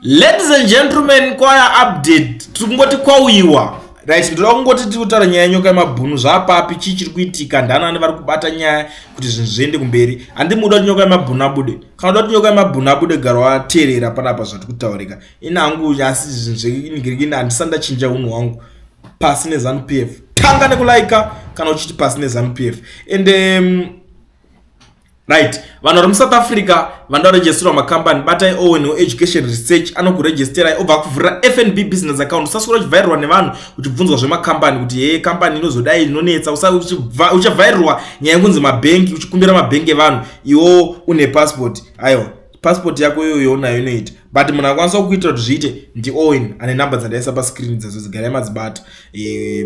Ladies and gentlemen, kwaya update. Tungoti kwauyiwa. Right, ndoda kungoti tiutaura nyaya Nyokayemabhunu zvapapi chiri kuitika ndanani vari kubata nyaya kuti zvinhu zviende kumberi. Handimuda kuti Nyokayemabhunu abude. Kana uda kuti Nyokayemabhunu abude garo wateerera panapa zvati kutaurika. Ina hangu asi zvinhu zvingiriki handisani ndachinja unhu hwangu pasi neZANU-PF. Tanga nekulaika kana uchiti pasi neZANU-PF. And right, vanhu vari muSouth Africa vandaregisterwa makambani batai Owen Education Research anokuregisterai obva kuvhurira FNB business account. Usaswera uchivhairirwa nevanhu uchibvunzwa zvemakambani kuti he kambani inozodai inonetsa. Uchavhairirwa nyaya yekunzi mabhengi uchikumbira mabhengi evanhu iwo une passport. Aiwa, passport yako iyoyo nayo inoita. But munhu akwanisa kukuitira kuti zviite ndi Owen ane namba dzandaisa pascreen dzedzo dzigarai madzibata.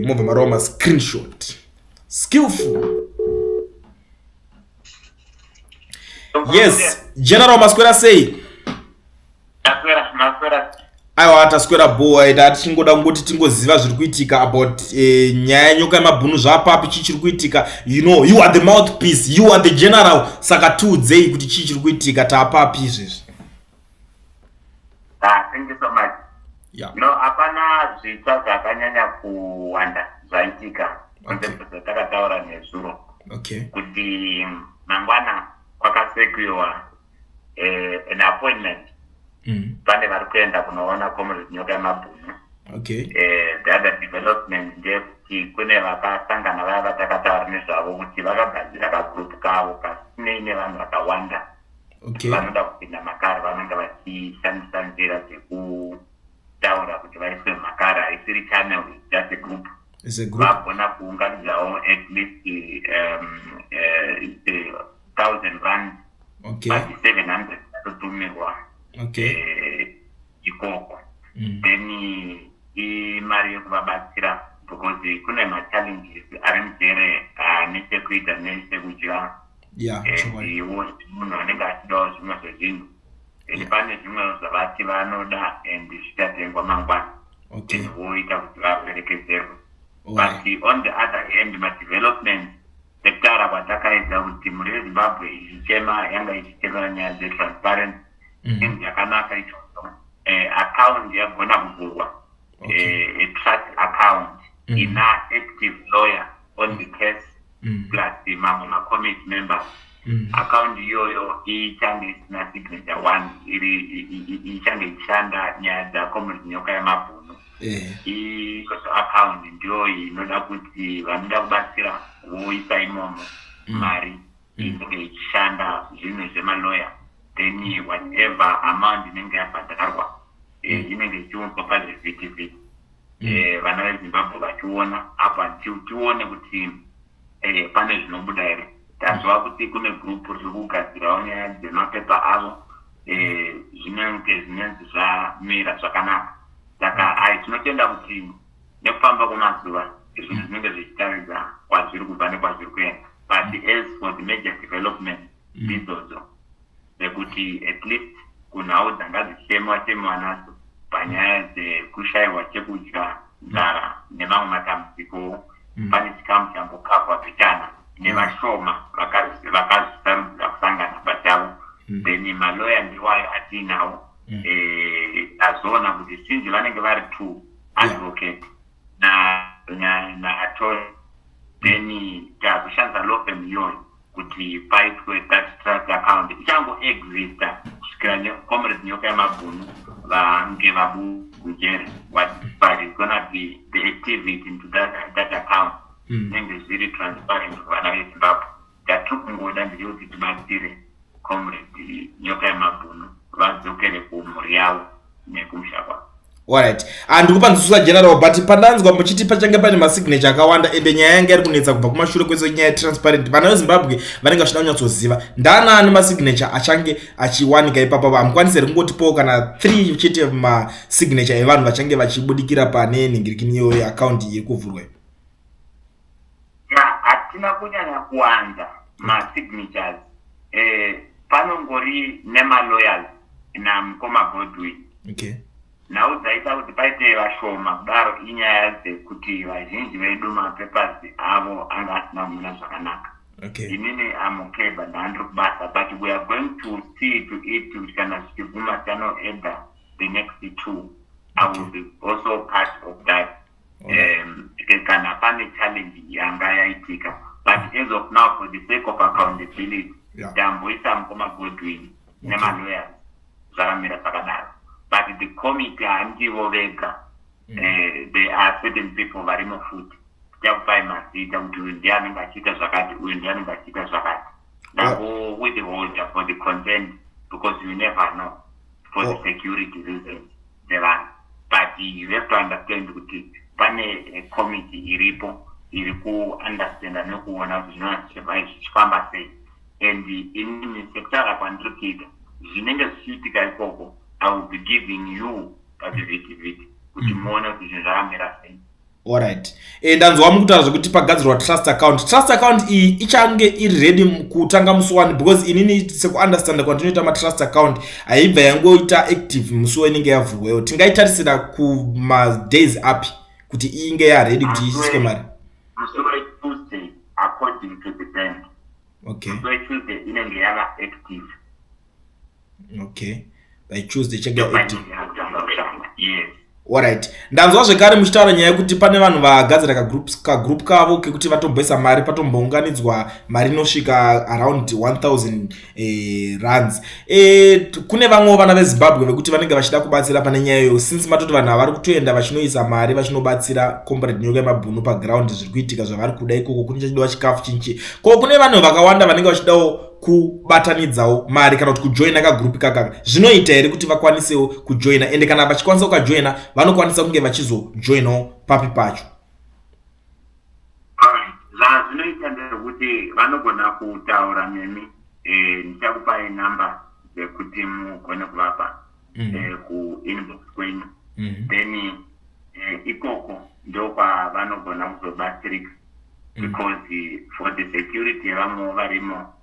Mobva marova mascreenshot. Skillful. Yes, General Masquera say. Aiwa taswera boy tatichingoda kungoti tingoziva zviri kuitika about nyaya Nyokayemabhunu zvapapi chiri kuitika. You know, you are the mouthpiece, you are the general. Saka tiudzei kuti chiri kuitika tapapi izvezvi. Thank you so much. Yeah. No, hapana zvitsva zvakanyanya kuwanda zvaitika konzepto dzatakataura nezuro. Okay. Kuti mangwana kwakasekiwa an appointment. Pane vari kuenda kunoona Comrade Nyokayemabhunu. Okay. The other development ndekuti kune vakasangana vaya vatakataura nezvavo kuti vakagadzira kagroup kavo kasine vanhu vakawanda. Okay. Vanoda kupinda makara vanenge vachishandisa nzira dzekutaura kuti vaiswe makara haisiri channel, just a group. It's a group. Vagona kuunganidzawo at least 1,000 rand. Okay. But 700 totumirwa. Okay. Ikoko. Then imari yekuvabatsira because kune machallenges ari mujere nechekuita nechekudya. Yeah. Iwo munhu anenge achidawo zvimwe zvezvinhu. Pane zvimwe zvavati vanoda and zvichatengwa mangwana. Okay. Voita kuti vaperekedzerwe. But on the other hand, development sektora kwatakaedza kuti muri weZimbabwe ichichema yanga ichichema nyaya dzetransparent yakanaka ichoso. Account yagona kuvhurwa, a trust account ina active lawyer on the case plus mamwe macommittee members. Account iyoyo ichange isina signature one ichange ichishanda nyaya dzaComrade Nyokayemabhunu. Iyoso account ndiyo inoda kuti vanoda kubatsira voisa imomo mari inenge ichishanda zvinhu zvemaloya, then whatever amount inenge yabhadharwa inenge ichiumbwa pazvivhitivhiti. Vana veZimbabwe vachiona apa tione kuti pane zvinobuda here. Tazwa kuti kune group riri kugadzirawo nyaya dzemapepa avo zvinenge zvinenzi zvamira zvakanaka. Saka tinotenda kuti nekufamba kwemazuva zvinhu zvinenge zvichitaridza kwazviri kubva nekwazviri kuenda. But as for the major development idzodzo nekuti at least kunhau dzanga dzichema nadzo panyaya dzekushayiwa chekudya, nzara nemamwe matambudziko, pane chikamu chambokavhwa pichana nevashoma vakazvisarudzira kusangana pachavo. Then maloya ndiwayo atiinawo azoona kuti sinzi vanenge vari two advocate naattorney, then takushandisa law firm iyoyo kuti paitwe that trust account ichangoexista kusvikira Comrade Nyokayemabhunu vange vabujere. But it's gonna be the activity into that account nenge zviri transparent kuvana veZimbabwe. Tatiri kungoda ndeyekuti tibatsire Comrade Nyokayemabhunu vadzokere kumhuri yavo nekumusha kwavo. Alright. Ndikupa nzuswa general but pandanzwa muchiti pachange pane masignature akawanda ende nyaya yanga iri kunetsa kubva kumashure kwese nyaya yetransparent. Vana veZimbabwe vanenge vachida kunyatsoziva ndanani masignature achange achiwanika ipapo. Hamukwanisi kungotipawo kana 3 chete masignature evanhu vachange vachibudikira pane nhingirikini iyoyo account iri kuvhurwa. Hatina kunyanya kuwanda masignatures. Panongori nemalawyers namukoma Godwin. Okay. Nhau dzaita kuti paite vashoma kudaro inyaya dzekuti vazhinji vedu mapapers avo anga asina kumira zvakanaka. Okay. Inini okay but ndandiri kubasa, but we are going to see to it kuti kana zvichiguma channel either the next 2. I will be also part of that. Can happen a challenge yanga. But as of now, for the sake of accountability, Damboisa Mkoma Godwin, Nema lawyers, Zaramira Sakadar. But the committee Anji there are certain people very more food. Japai Masi, Jam to Indian Bachita Zakat, Indian Bachita Zakat. Now go with the holder for the content because you never know for the security reasons. But you have to understand a committee iripo understand and no one else is and in the sector of Andrukid, Zinega City Koko, I will be giving you a visit with the money to Ramira. Alright. Ndanzwa mukutaura zvokuti pagadzirwa trust account. Trust account iyi ichange iri ready kutanga musi 1 because inini sekuunderstand kwandinoita ma-trust account haibva yangoita active musi wenenge yavhurwewo. Tingaitarisira kuma-days api kuti inge yaready kuti isiswe mari? Musi Tuesday according to the bank. Okay. Musi Tuesday inenge yava active. Okay. By Tuesday chega active. Yes. Alright. Ndanzwa zvekare muchitaura nyaya yekuti pane vanhu vagadzira ka group kavo kekuti vatomboisa mari patombounganidzwa mari inosvika around 1000 rands. Kune vamwe vana veZimbabwe vekuti vanenge vachida kubatsira pane nyaya iyoyo since matoti vanhu vari kutoenda vachinoisa mari vachinobatsira comrade Nyokayemabhunu paground zviri kuitika zvavari kuda ikoko kune chidiwa chikafu chinchi. Ko kune vanhu vakawanda vanenge vachidawo kubatanidzawo mari kana kuti kujoina kagroup kakaka. Zvinoita here kuti vakwanisewo kujoina ende kana vachikwanisa kujoina vanokwanisa kunge vachizojoinawo papi pacho. Zvinoita ndezvekuti vanogona kutaura nemi ndichakupai namba dzekuti mugone kuvapa kuinbox kwenyu then ikoko ndokwavanogona kuzobatsirika because for the security yevamwe varimo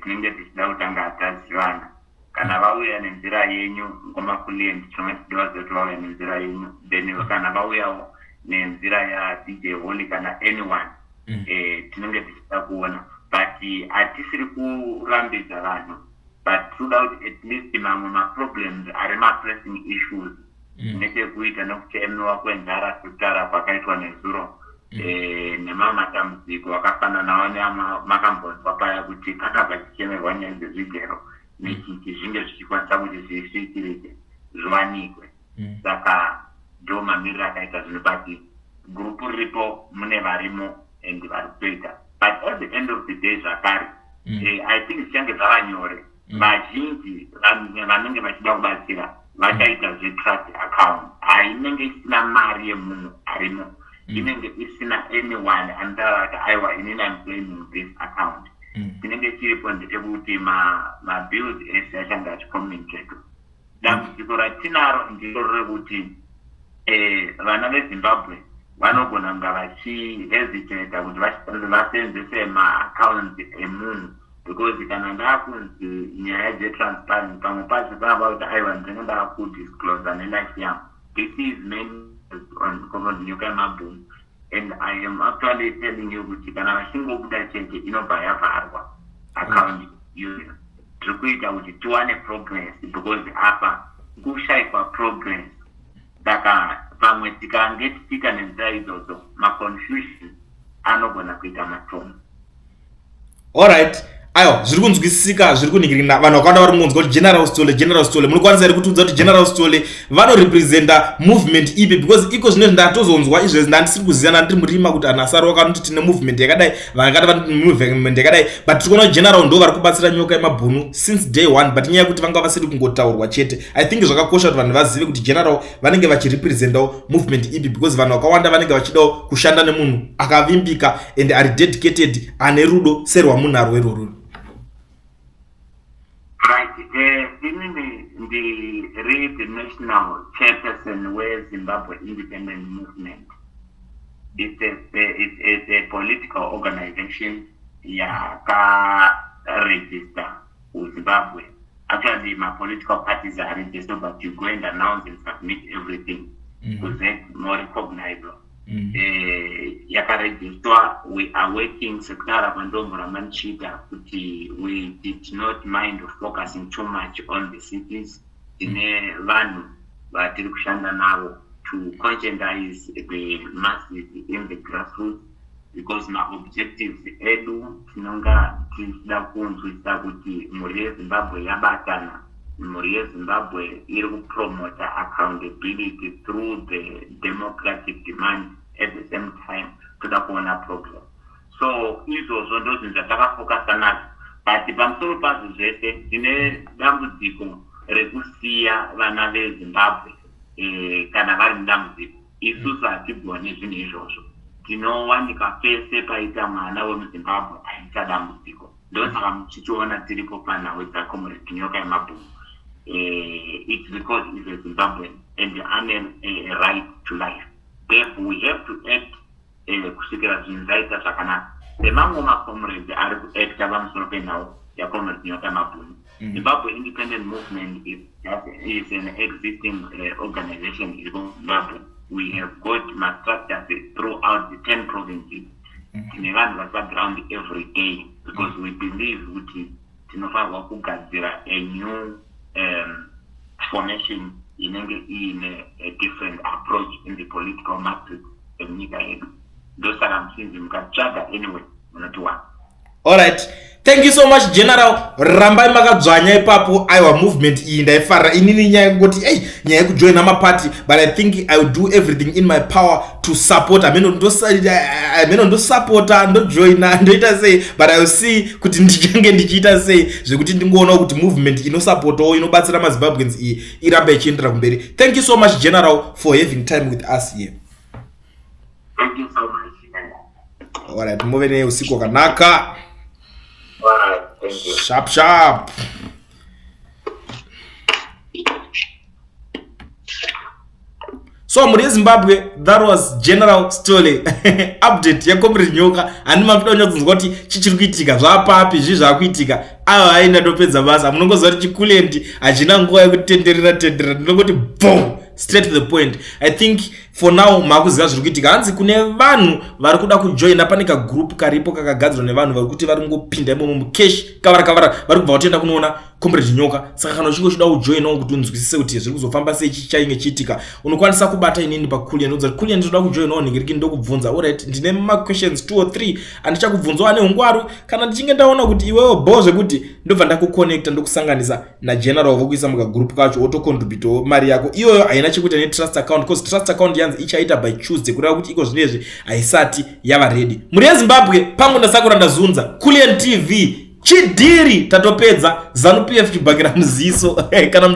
tinenge tichida kutanga tazivana kana vauya nenzira yenyu ngomakulendi tinenge tichidiwa kuti vauya nenzira yenyu then kana vauyawo nenzira yaDJ Holly kana anyone tinenge tichida kuona but hatisiri kurambidza vanhu but toda kuti at least mamwe maproblems ari ma-pressing issues nechekuita nekuchemiwa kwenzara kutara kwakaitwa nezuro nemamatambudziko akafananawo nemakambonzwa paya kuti kakabva chichemerwa nyaya dzezvigero nechiki zvinge zvichikwanisa kuti zvisvikirike zviwanikwe saka ndo mamiriro akaita zvino but gurupu riripo mune varimo and vari kutoita but at the end of the day zvakare I think zvichange zvava nyore vazhinji vanenge vachida kubatsira vachaita zvetrust account hainenge isina mari yemunhu arimo inenge isina anyone anotara kuti aiwa inini I'm claiming this account tinenge chiripo ndechekuti mabills ese achange achicommunicate. Dambudziko ratinaro ndiro rekuti vana veZimbabwe vanogona kunga vachihesitata kuti vasenzese maaccounts emunhu because kana ndakunzi nyaya dzetransparency pamwe pacho panova kuti aiwa ndinenge ndakudisclose nelife yangu. This is mainly on Comrade Nyokayemabhunu and I am actually telling you kuti kana vachingobuda chete inobva yavharwa account iyoyo. Tiri kuita kuti tiwane progress because apa kushaikwa progress saka pamwe tikange tichita nenzira idzodzo maconfusion anogona kuita matongo. Alright. Ayo, zviri kunzwisisika, zviri kuningira vanhu vakawanda vari kunzwa kuti General Sithole munokwanisa here kutiudza kuti General Sithole vanorepresenta movement ipi because iko zvino ndatozonzwa izvezvi ndandisiri kuziva ndiri murima kuti anhu asari vakanoti tine movement yakadai vakati vane movement yakadai but tiri kuona kuti General ndo vari kubatsira Nyokayemabhunu since day 1 but nyaya yekuti vanga vasiri kungotaurwa chete. I think zvakakosha kuti vanhu vazive kuti General vanenge vachirepresentawo movement ipi because vanhu vakawanda vanenge vachidawo kushanda nemunhu akavimbika and ari dedicated ane rudo serwamunhu arwerwo. Right, the national chairperson where Zimbabwe Independent Movement. It's a political organization. Register with Zimbabwe. Actually, my political parties are registered, but you go and announce and submit everything to make more recognizable. Yakaregister, we are working Sekara Mandombo Manchita. We did not mind focusing too much on the cities tine vanhu vatiri kushanda navo to conscientize the masses in the grassroots, because maobjectives edu tinonga tichida kunzwisisa kuti mhuri yeZimbabwe yabatana, mhuri yeZimbabwe iri kupromota accountability through the democratic demand. At the same time toda kuona progress. So izvozvo ndo zvinhu zvatakafokasa nazvo, but pamusoro pazvo zvese tine dambudziko rekusiya vana veZimbabwe kana vari mudambudziko. Isusu hatigoni zvinhu izvozvo, tinowanika pese paita mwana wemuZimbabwe aita dambudziko. Ndosaka muchichiona tiripo panhau dzaComrade Nyokayemabhunu. It's because he's a Zimbabwean and a right to life. Therefore, we have to act kusvikira zvinhu zvaita zvakanaka. Semamwe maComrades ari kuacta pamusoro penhau yaComrade Nyokayemabhunu. Zimbabwe Independent Movement is an existing organization in Zimbabwe. We have got structures throughout the 10 provinces. Tine vanhu vari ground every day, because we believe kuti tinofanirwa kugadzira a new formation inenge ine a different approach in the political matrix emunyika yedu. Ndosaka mchinzi mukatsvaga anyway munotiwana. Alright, thank you so much General. Rambai makadzvanya ipapo. Aiwa movement iyi ndaifarira inini nyaya yekungoti nyaya yekujoina maparty, but I think I will do everything in my power to support. Ameno ndosupporta ndojoina ndoita sei, but I will see kuti ndichange ndichiita sei zvekuti ndingoona kuti movement inosuportawo inobatsira maZimbabweans iyi irambe ichiendera kumberi. Thank you so much General for having time with us here. Thank you so much. Alright, muve neusiku wakanaka. Alright, thank you. Sharp. So muri Zimbabwe, that was General Sithole. Update ya Comrade Nyoka. Ani mafita kunzwa kuti chichiri kuitika zvapapi zvizvakuitika. Ava aina topedza basa. Munongoziva kuti chikulendi achina nguva yekutenderera ndinongoti boom, straight to the point. I think for now makuziva zviri kuitika. Hanzi kune vanhu vari kuda kujoina, pane ka group karipo kakagadzirwa nevanhu vari kuti vari kungopinda imomo mucash kavara vari kubva kutoenda kunoona Comrade Nyoka. Saka kana uchinge uchida kujoinawo kuti unzwisise kuti zviri kuzofamba sei chichainge chiitika, unokwanisa kubata inini pakulian unozi kulian ndoda kujoinawo ningiriki ndokubvunza. Alright, ndine ma questions 2 or 3 andichakubvunzawo ane ungwaru kana ndichinge ndaona kuti iwewe bo zvekuti ndobva ndakuconnecta ndokusanganisa na General vokuisa muka group kacho otocontribute mari yako iyoyo haina chekuita ne trust account, because trust account yanzi ichaita by Tuesday kureva kuti iko zvinezvi haisati yava ready. Muri yeZimbabwe pangu ndasakura ndazunza Kulian TV chidhiri tatopedza ZANU PF chibhakira muziso kana